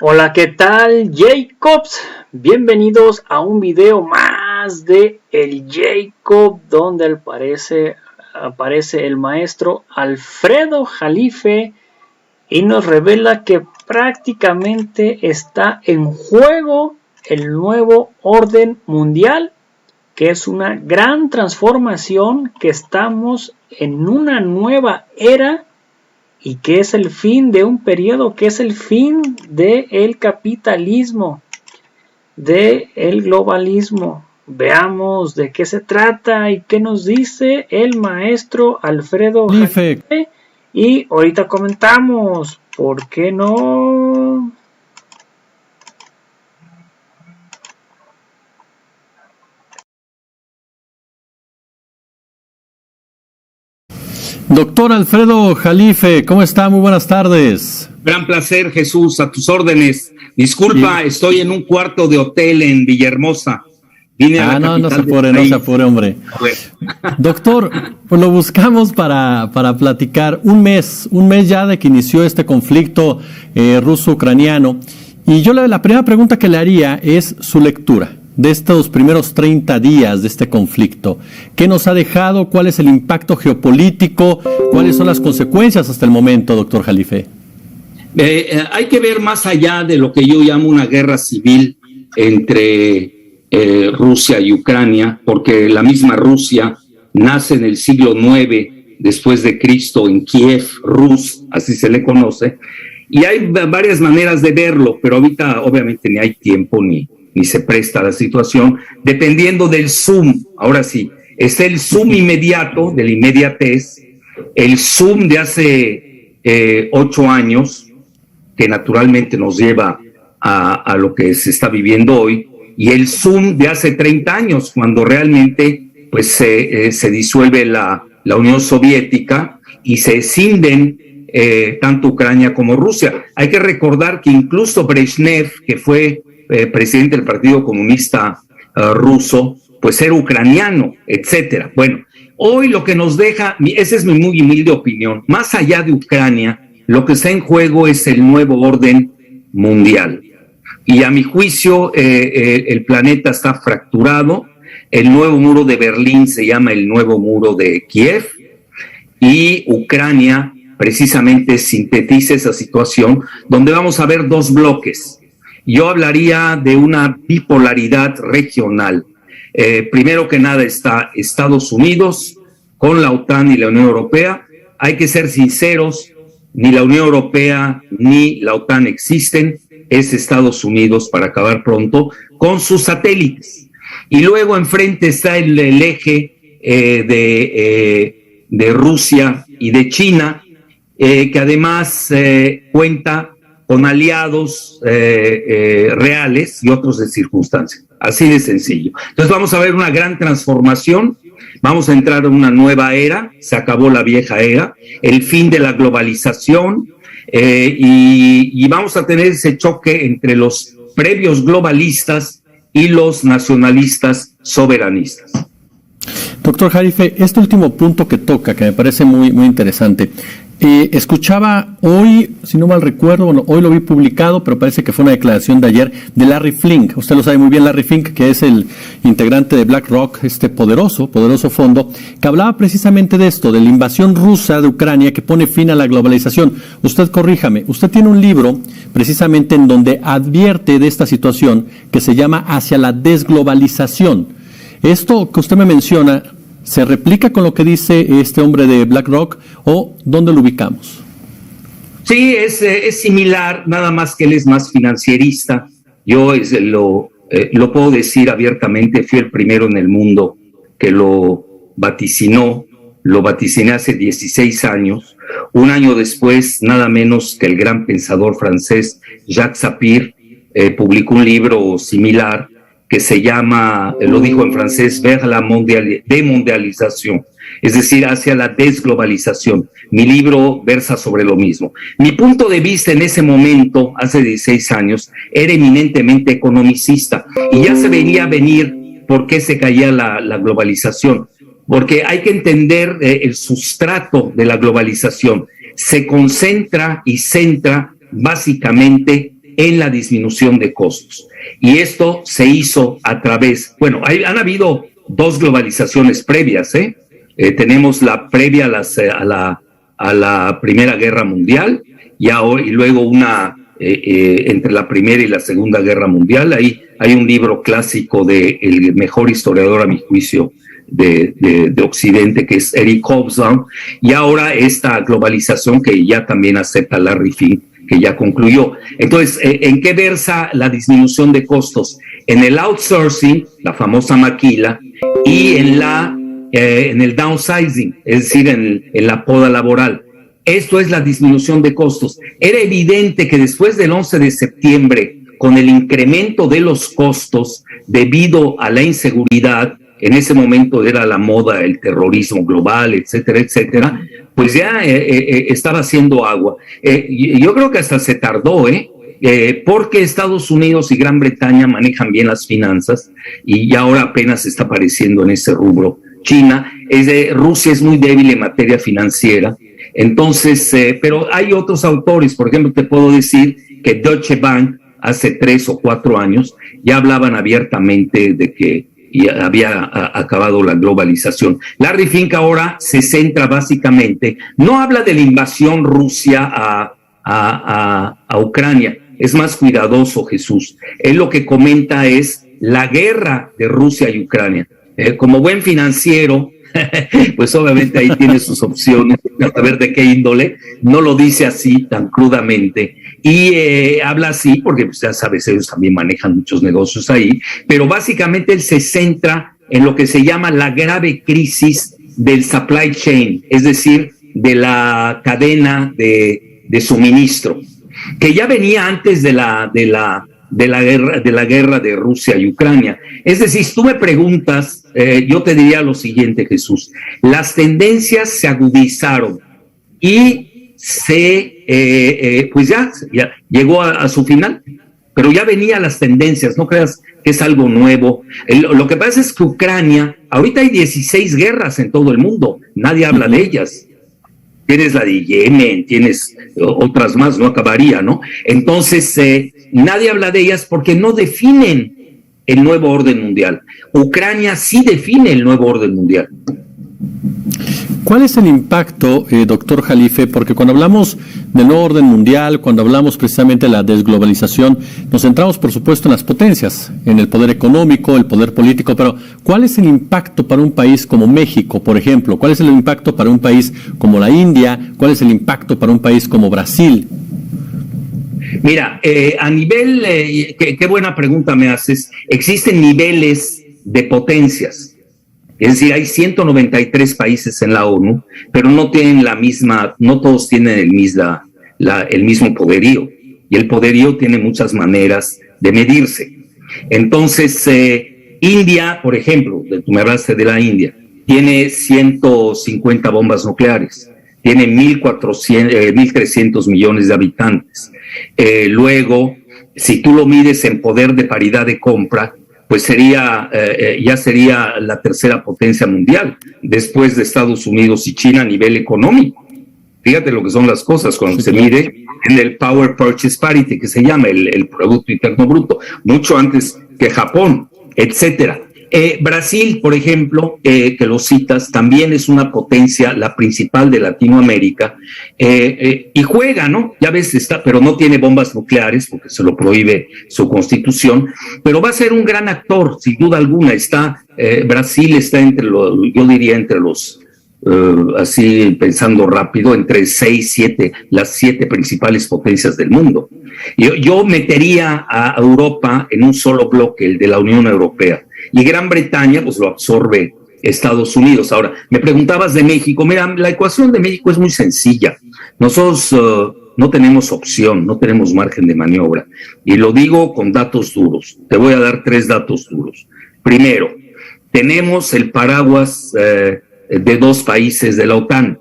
Hola, ¿qué tal, Jacobs? Bienvenidos a un video más de El Jacob, donde aparece el maestro Alfredo Jalife y nos revela que prácticamente está en juego el nuevo orden mundial, que es una gran transformación, que estamos en una nueva era y que es el fin de un periodo, que es el fin del capitalismo, del globalismo. Veamos de qué se trata y qué nos dice el maestro Alfredo Jalife. Y ahorita comentamos, ¿por qué no? Doctor Alfredo Jalife, ¿cómo está? Muy buenas tardes. Gran placer, Jesús, a tus órdenes. Disculpa, estoy en un cuarto de hotel en Villahermosa. Vine a la capital. No se apure, hombre. Bueno. Doctor, pues lo buscamos para platicar un mes ya de que inició este conflicto ruso-ucraniano. Y yo la primera pregunta que le haría es su lectura de estos primeros 30 días de este conflicto. ¿Qué nos ha dejado? ¿Cuál es el impacto geopolítico? ¿Cuáles son las consecuencias hasta el momento, doctor Jalife? Hay que ver más allá de lo que yo llamo una guerra civil entre Rusia y Ucrania, porque la misma Rusia nace en el siglo IX después de Cristo en Kiev, Rus, así se le conoce, y hay varias maneras de verlo, pero ahorita obviamente ni hay tiempo ni se presta la situación, dependiendo del zoom. Ahora sí, es el zoom inmediato, de la inmediatez, el zoom de hace 8 años, que naturalmente nos lleva a lo que se está viviendo hoy, y el zoom de hace 30 años, cuando realmente pues, se disuelve la Unión Soviética y se escinden tanto Ucrania como Rusia. Hay que recordar que incluso Brezhnev, que fue presidente del Partido Comunista Ruso, pues era ucraniano, etcétera. Bueno, hoy lo que nos deja, esa es mi muy humilde opinión, más allá de Ucrania, lo que está en juego es el nuevo orden mundial. Y a mi juicio, el planeta está fracturado, el nuevo muro de Berlín se llama el nuevo muro de Kiev, y Ucrania precisamente sintetiza esa situación, donde vamos a ver dos bloques. Yo hablaría de una bipolaridad regional. Primero que nada está Estados Unidos con la OTAN y la Unión Europea. Hay que ser sinceros, ni la Unión Europea ni la OTAN existen, es Estados Unidos, para acabar pronto, con sus satélites. Y luego enfrente está el eje de Rusia y de China, que además cuenta con aliados reales y otros de circunstancia. Así de sencillo. Entonces vamos a ver una gran transformación, vamos a entrar en una nueva era, se acabó la vieja era, el fin de la globalización, y vamos a tener ese choque entre los previos globalistas y los nacionalistas soberanistas. Doctor Jalife, este último punto que toca, que me parece muy, muy interesante, escuchaba hoy, si no mal recuerdo, bueno, hoy lo vi publicado, pero parece que fue una declaración de ayer de Larry Fink. Usted lo sabe muy bien, Larry Fink, que es el integrante de BlackRock, este poderoso fondo, que hablaba precisamente de esto, de la invasión rusa de Ucrania que pone fin a la globalización. Usted corríjame, usted tiene un libro precisamente en donde advierte de esta situación que se llama Hacia la desglobalización. Esto que usted me menciona, ¿se replica con lo que dice este hombre de BlackRock o dónde lo ubicamos? Sí, es similar, nada más que él es más financierista. Yo lo puedo decir abiertamente, fui el primero en el mundo que lo vaticiné hace 16 años. Un año después, nada menos que el gran pensador francés Jacques Sapir publicó un libro similar que se llama, lo dijo en francés, vers la demondialización, es decir, hacia la desglobalización. Mi libro versa sobre lo mismo. Mi punto de vista en ese momento, hace 16 años, era eminentemente economicista, y ya se veía venir por qué se caía la globalización, porque hay que entender el sustrato de la globalización. Se concentra y centra básicamente en la disminución de costos. Y esto se hizo a través, bueno, han habido dos globalizaciones previas, tenemos la previa a la Primera Guerra Mundial y luego una entre la Primera y la Segunda Guerra Mundial. Ahí hay un libro clásico de el mejor historiador, a mi juicio, de Occidente, que es Eric Hobsbawm, y ahora esta globalización que ya también acepta Larry Fink, que ya concluyó. Entonces, ¿en qué versa la disminución de costos? En el outsourcing, la famosa maquila, y en el downsizing, es decir, en la poda laboral. Esto es la disminución de costos. Era evidente que después del 11 de septiembre, con el incremento de los costos debido a la inseguridad, en ese momento era la moda, el terrorismo global, etcétera, etcétera, pues ya estaba haciendo agua. Yo creo que hasta se tardó, porque Estados Unidos y Gran Bretaña manejan bien las finanzas y ya ahora apenas está apareciendo en ese rubro. China, Rusia es muy débil en materia financiera. Entonces, pero hay otros autores, por ejemplo, te puedo decir que Deutsche Bank hace 3 o 4 años ya hablaban abiertamente de que había acabado la globalización. Larry Fink ahora se centra básicamente, no habla de la invasión Rusia a Ucrania, es más cuidadoso Jesús. Él lo que comenta es la guerra de Rusia y Ucrania. Como buen financiero, pues obviamente ahí tiene sus opciones, a ver de qué índole, no lo dice así tan crudamente, y habla así porque pues, ya sabes, ellos también manejan muchos negocios ahí, pero básicamente él se centra en lo que se llama la grave crisis del supply chain, es decir, de la cadena de suministro, que ya venía antes de la guerra de Rusia y Ucrania. Es decir, si tú me preguntas, yo te diría lo siguiente, Jesús, las tendencias se agudizaron y pues ya llegó a su final, pero ya venían las tendencias, no creas que es algo nuevo. Lo que pasa es que Ucrania, ahorita hay 16 guerras en todo el mundo, nadie habla de ellas. Tienes la de Yemen, tienes otras más, no acabaría, ¿no? Entonces, nadie habla de ellas porque no definen el nuevo orden mundial. Ucrania sí define el nuevo orden mundial. ¿Cuál es el impacto, doctor Jalife? Porque cuando hablamos del nuevo orden mundial, cuando hablamos precisamente de la desglobalización, nos centramos, por supuesto, en las potencias, en el poder económico, el poder político, pero ¿cuál es el impacto para un país como México, por ejemplo? ¿Cuál es el impacto para un país como la India? ¿Cuál es el impacto para un país como Brasil? Mira, a nivel, qué buena pregunta me haces. Existen niveles de potencias. Es decir, hay 193 países en la ONU, pero no tienen no todos tienen el mismo poderío. Y el poderío tiene muchas maneras de medirse. Entonces, India, por ejemplo, tú me hablaste de la India, tiene 150 bombas nucleares, tiene 1.300 millones de habitantes. Luego, si tú lo mides en poder de paridad de compra, pues ya sería la tercera potencia mundial, después de Estados Unidos y China a nivel económico. Fíjate lo que son las cosas cuando se mide en el Power Purchase Parity, que se llama el Producto Interno Bruto, mucho antes que Japón, etcétera. Brasil, por ejemplo, que lo citas, también es una potencia, la principal de Latinoamérica, y juega, ¿no? Ya ves, pero no tiene bombas nucleares, porque se lo prohíbe su constitución, pero va a ser un gran actor, sin duda alguna. Brasil está yo diría entre los, así pensando rápido, entre 7, las 7 principales potencias del mundo. Yo metería a Europa en un solo bloque, el de la Unión Europea. Y Gran Bretaña, pues lo absorbe Estados Unidos. Ahora, me preguntabas de México. Mira, la ecuación de México es muy sencilla. Nosotros no tenemos opción, no tenemos margen de maniobra. Y lo digo con datos duros. Te voy a dar 3 datos duros. Primero, tenemos el paraguas de 2 países de la OTAN,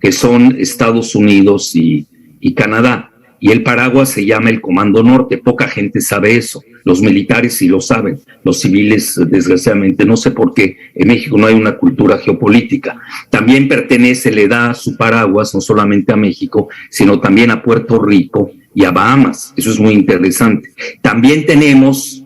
que son Estados Unidos y Canadá. Y el paraguas se llama el Comando Norte. Poca gente sabe eso. Los militares sí lo saben. Los civiles, desgraciadamente, no sé por qué. En México no hay una cultura geopolítica. También le da su paraguas no solamente a México, sino también a Puerto Rico y a Bahamas. Eso es muy interesante. También tenemos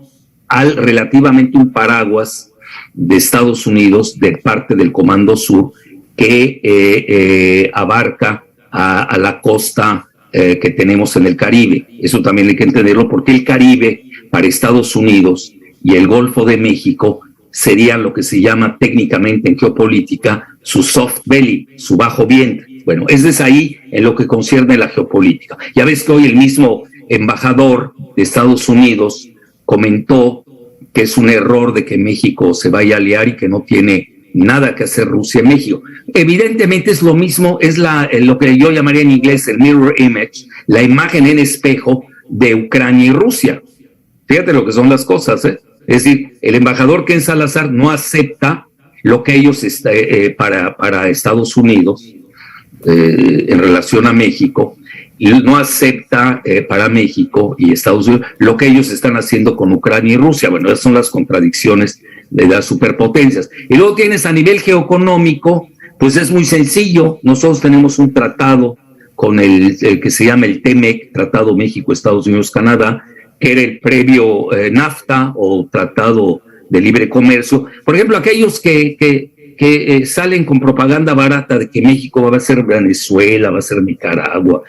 relativamente un paraguas de Estados Unidos de parte del Comando Sur que abarca a la costa que tenemos en el Caribe. Eso también hay que entenderlo, porque el Caribe para Estados Unidos y el Golfo de México sería lo que se llama técnicamente en geopolítica su soft belly, su bajo vientre. Bueno, ese es ahí en lo que concierne la geopolítica. Ya ves que hoy el mismo embajador de Estados Unidos comentó que es un error de que México se vaya a aliar y que no tiene nada que hacer Rusia en México. Evidentemente es lo mismo, es lo que yo llamaría en inglés el mirror image, la imagen en espejo de Ucrania y Rusia. Fíjate lo que son las cosas, ¿eh? Es decir, el embajador Ken Salazar no acepta lo que ellos para Estados Unidos en relación a México, y no acepta para México y Estados Unidos lo que ellos están haciendo con Ucrania y Rusia. Bueno, esas son las contradicciones de las superpotencias. Y luego tienes a nivel geoeconómico, pues es muy sencillo. Nosotros tenemos un tratado con el que se llama el TEMEC, Tratado México, Estados Unidos, Canadá, que era el previo NAFTA o Tratado de Libre Comercio. Por ejemplo, aquellos que salen con propaganda barata de que México va a ser Venezuela, va a ser Nicaragua,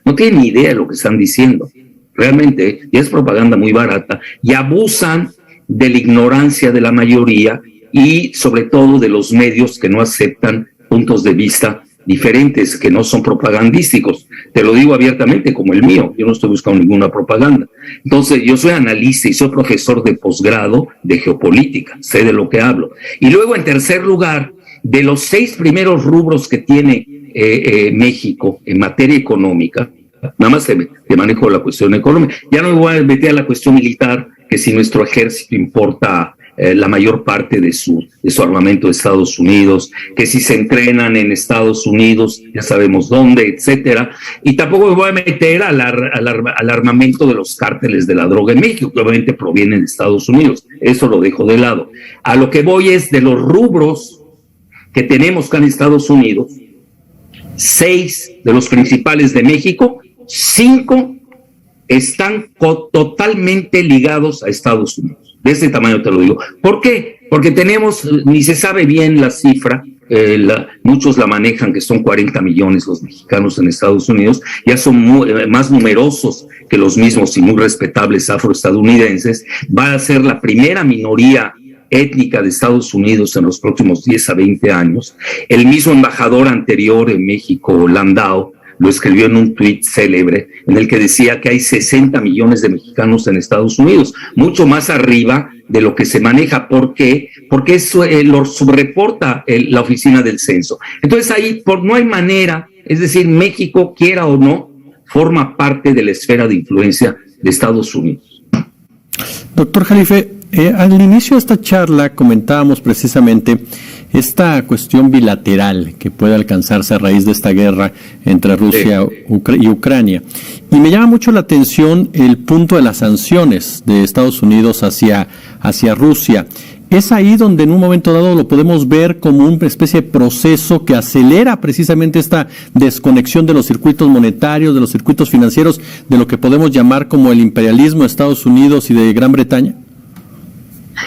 no tienen ni idea de lo que están diciendo. Realmente, y es propaganda muy barata, y abusan de la ignorancia de la mayoría y sobre todo de los medios que no aceptan puntos de vista diferentes, que no son propagandísticos. Te lo digo abiertamente, como el mío, yo no estoy buscando ninguna propaganda. Entonces, yo soy analista y soy profesor de posgrado de geopolítica, sé de lo que hablo. Y luego, en tercer lugar, de los 6 primeros rubros que tiene México en materia económica, nada más te manejo la cuestión económica, ya no me voy a meter a la cuestión militar, que si nuestro ejército importa la mayor parte de su armamento de Estados Unidos, que si se entrenan en Estados Unidos, ya sabemos dónde, etcétera. Y tampoco me voy a meter al armamento de los cárteles de la droga en México, que obviamente provienen de Estados Unidos. Eso lo dejo de lado. A lo que voy es de los rubros que tenemos acá en Estados Unidos, 6 de los principales de México, 5 están totalmente ligados a Estados Unidos. De ese tamaño te lo digo. ¿Por qué? Porque tenemos, ni se sabe bien la cifra, muchos la manejan que son 40 millones los mexicanos en Estados Unidos, ya son más numerosos que los mismos y muy respetables afroestadounidenses. Va a ser la primera minoría étnica de Estados Unidos en los próximos 10 a 20 años. El mismo embajador anterior en México, Landau, lo escribió en un tuit célebre en el que decía que hay 60 millones de mexicanos en Estados Unidos, mucho más arriba de lo que se maneja. ¿Por qué? Porque eso lo subreporta la oficina del censo. Entonces ahí no hay manera, es decir, México, quiera o no, forma parte de la esfera de influencia de Estados Unidos. Doctor Jalife, al inicio de esta charla comentábamos precisamente esta cuestión bilateral que puede alcanzarse a raíz de esta guerra entre Rusia y Ucrania. Y me llama mucho la atención el punto de las sanciones de Estados Unidos hacia Rusia. Es ahí donde en un momento dado lo podemos ver como una especie de proceso que acelera precisamente esta desconexión de los circuitos monetarios, de los circuitos financieros, de lo que podemos llamar como el imperialismo de Estados Unidos y de Gran Bretaña.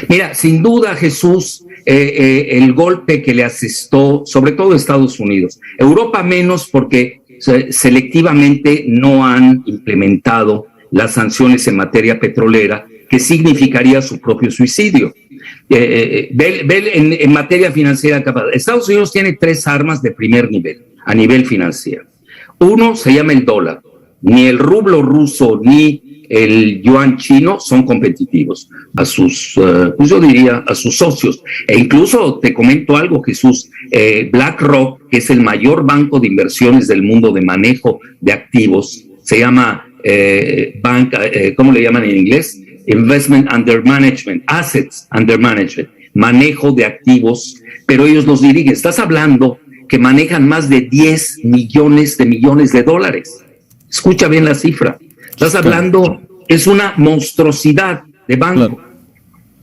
Mira, sin duda, Jesús, el golpe que le asestó, sobre todo Estados Unidos, Europa menos porque selectivamente no han implementado las sanciones en materia petrolera, que significaría su propio suicidio. En materia financiera, Estados Unidos tiene 3 armas de primer nivel, a nivel financiero. Uno se llama el dólar. Ni el rublo ruso ni el yuan chino son competitivos a sus, yo diría, a sus socios. E incluso te comento algo, Jesús, BlackRock, que es el mayor banco de inversiones del mundo de manejo de activos, se llama ¿cómo le llaman en inglés? Investment Under Management, Assets Under Management, manejo de activos, pero ellos los dirigen. Estás hablando que manejan más de 10 millones de dólares. Escucha bien la cifra. Estás hablando, es una monstruosidad de banco. Claro.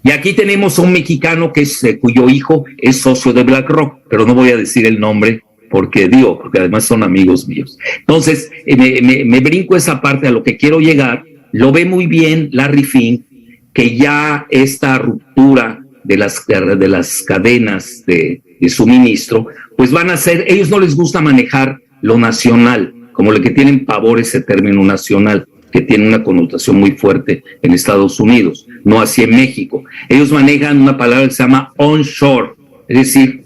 Y aquí tenemos a un mexicano cuyo hijo es socio de BlackRock, pero no voy a decir el nombre porque además son amigos míos. Entonces, me brinco esa parte a lo que quiero llegar. Lo ve muy bien Larry Fink, que ya esta ruptura de las cadenas de suministro, pues van a ser, ellos no les gusta manejar lo nacional, como lo que tienen pavor ese término nacional, que tiene una connotación muy fuerte en Estados Unidos, no así en México. Ellos manejan una palabra que se llama onshore, es decir,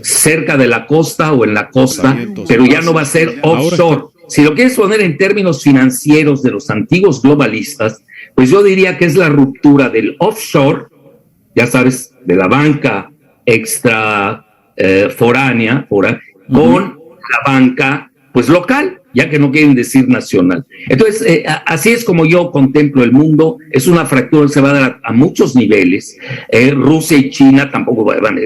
cerca de la costa o en la costa, pero ya no va a ser offshore. Si lo quieres poner en términos financieros de los antiguos globalistas, pues yo diría que es la ruptura del offshore, ya sabes, de la banca extra foránea, con la banca pues local, ya que no quieren decir nacional. Entonces, así es como yo contemplo el mundo. Es una fractura que se va a dar a muchos niveles. Rusia y China tampoco van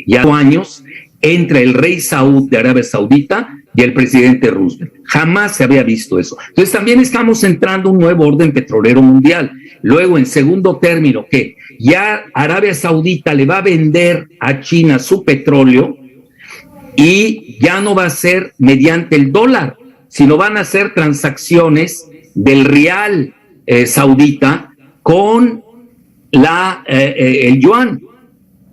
ya años entre el rey Saud de Arabia Saudita y el presidente Roosevelt. Jamás se había visto eso. Entonces también estamos entrando a un nuevo orden petrolero mundial. Luego, en segundo término, que ya Arabia Saudita le va a vender a China su petróleo y ya no va a ser mediante el dólar, sino van a ser transacciones del rial saudita con el yuan,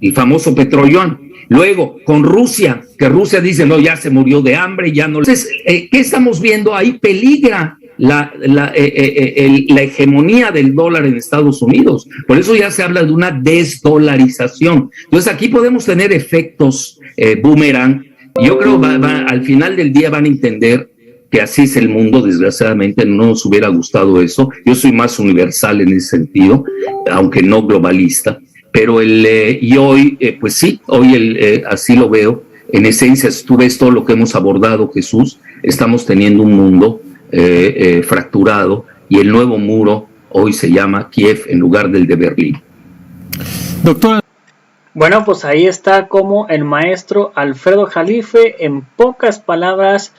el famoso petroyuan. Luego, con Rusia, que Rusia dice, no, ya se murió de hambre, ya no. Entonces, ¿qué estamos viendo? Ahí peligra la hegemonía del dólar en Estados Unidos. Por eso ya se habla de una desdolarización. Entonces, aquí podemos tener efectos boomerang. Yo creo que al final del día van a entender que así es el mundo. Desgraciadamente no nos hubiera gustado eso. Yo soy más universal en ese sentido, aunque no globalista. Pero hoy, pues sí, así lo veo. En esencia, si tú ves todo lo que hemos abordado, Jesús, estamos teniendo un mundo fracturado, y el nuevo muro hoy se llama Kiev en lugar del de Berlín. Doctora. Bueno, pues ahí está como el maestro Alfredo Jalife, en pocas palabras,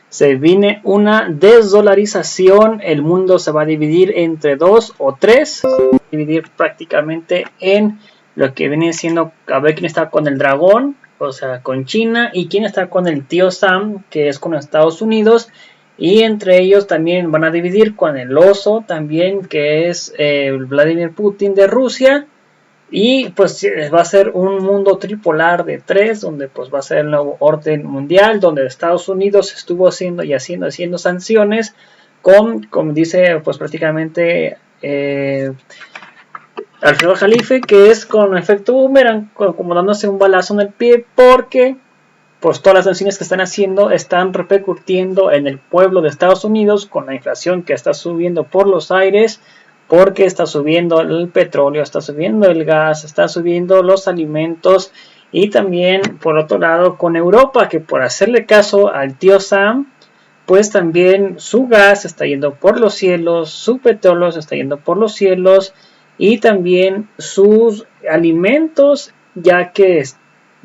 se viene una desdolarización, el mundo se va a dividir entre 2 o 3, se va a dividir prácticamente en lo que viene siendo, a ver quién está con el dragón, o sea, con China, y quién está con el tío Sam, que es con Estados Unidos, y entre ellos también van a dividir con el oso también, que es Vladimir Putin de Rusia. Y pues va a ser un mundo tripolar de 3, donde pues va a ser el nuevo orden mundial, donde Estados Unidos estuvo haciendo sanciones como dice pues prácticamente Alfredo Jalife, que es con efecto boomerang, como dándose un balazo en el pie, porque pues todas las sanciones que están haciendo están repercutiendo en el pueblo de Estados Unidos, con la inflación que está subiendo por los aires, porque está subiendo el petróleo, está subiendo el gas, está subiendo los alimentos, y también por otro lado con Europa, que por hacerle caso al tío Sam, pues también su gas está yendo por los cielos, su petróleo se está yendo por los cielos, y también sus alimentos, ya que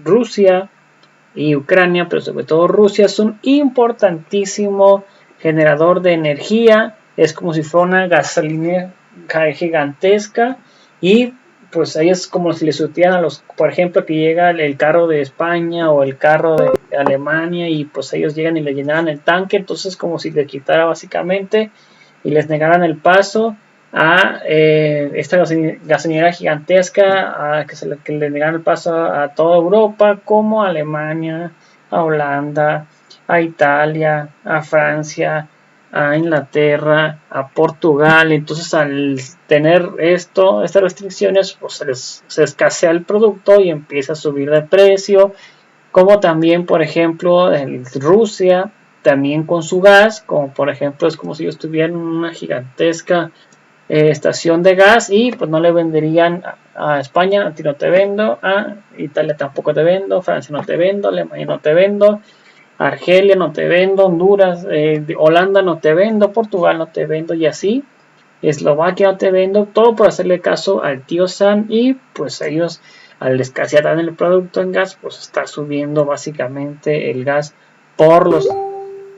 Rusia y Ucrania, pero sobre todo Rusia, es un importantísimo generador de energía. Es como si fuera una gasolina gigantesca, y pues ahí es como si le surtieran a los, por ejemplo, que llega el carro de España o el carro de Alemania, y pues ellos llegan y le llenaran el tanque. Entonces como si le quitara básicamente y les negaran el paso a esta gasolinera gigantesca, que le negaran el paso a toda Europa, como a Alemania, a Holanda, a Italia, a Francia, a Inglaterra, a Portugal. Entonces al tener estas restricciones, pues se escasea el producto y empieza a subir de precio, como también por ejemplo en Rusia, también con su gas, como por ejemplo es como si ellos tuvieran una gigantesca estación de gas, y pues no le venderían a España, a ti no te vendo, a Italia tampoco te vendo, Francia no te vendo, Alemania no te vendo, Argelia no te vendo, Honduras, Holanda no te vendo, Portugal no te vendo, y así, Eslovaquia no te vendo, todo por hacerle caso al tío Sam. Y pues ellos, al escasear en el producto en gas, pues está subiendo básicamente el gas por los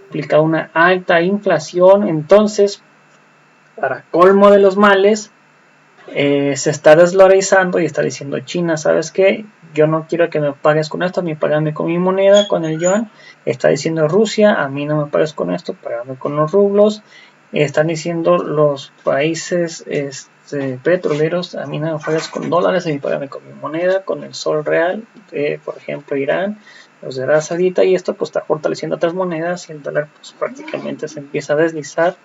implica una alta inflación. Entonces, para colmo de los males, se está desdolarizando y está diciendo China, ¿sabes qué? Yo no quiero que me pagues con esto, ni págame con mi moneda, con el yuan. Está diciendo Rusia, a mí no me pagues con esto, págame con los rublos. Están diciendo los países petroleros, a mí no me pagues con dólares, a mí págame con mi moneda, con el sol real, por ejemplo Irán, los de Arabia Saudita, y esto pues está fortaleciendo otras monedas y el dólar pues prácticamente se empieza a deslizar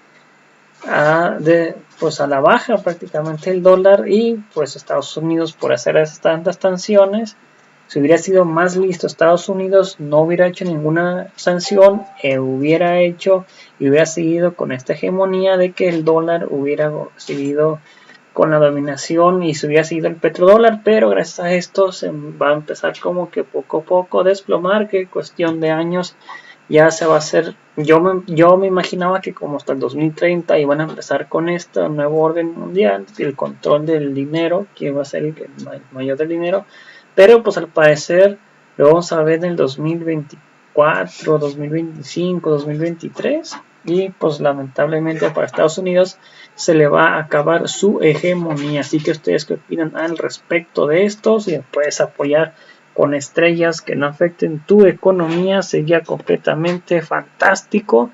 pues a la baja prácticamente el dólar, y pues Estados Unidos, por hacer esas tantas sanciones, si hubiera sido más listo Estados Unidos, no hubiera hecho ninguna sanción, hubiera hecho y hubiera seguido con esta hegemonía de que el dólar hubiera seguido con la dominación y se hubiera seguido el petrodólar, pero gracias a esto se va a empezar como que poco a poco a desplomar, que cuestión de años ya se va a hacer. Yo me imaginaba que como hasta el 2030 iban a empezar con este nuevo orden mundial, el control del dinero, que va a ser el mayor del dinero, pero pues al parecer lo vamos a ver en el 2024, 2025, 2023, y pues lamentablemente para Estados Unidos se le va a acabar su hegemonía. Así que ustedes qué opinan al respecto de esto, si puedes apoyar con estrellas que no afecten tu economía, sería completamente fantástico.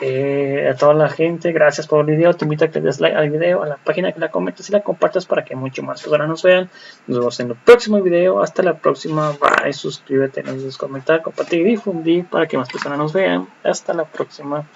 A toda la gente, gracias por el video, te invito a que des like al video, a la página, que la comentes y la compartas para que mucho más personas nos vean. Nos vemos en el próximo video, hasta la próxima, bye, suscríbete, no olvides comentar, compartir y difundir para que más personas nos vean. Hasta la próxima.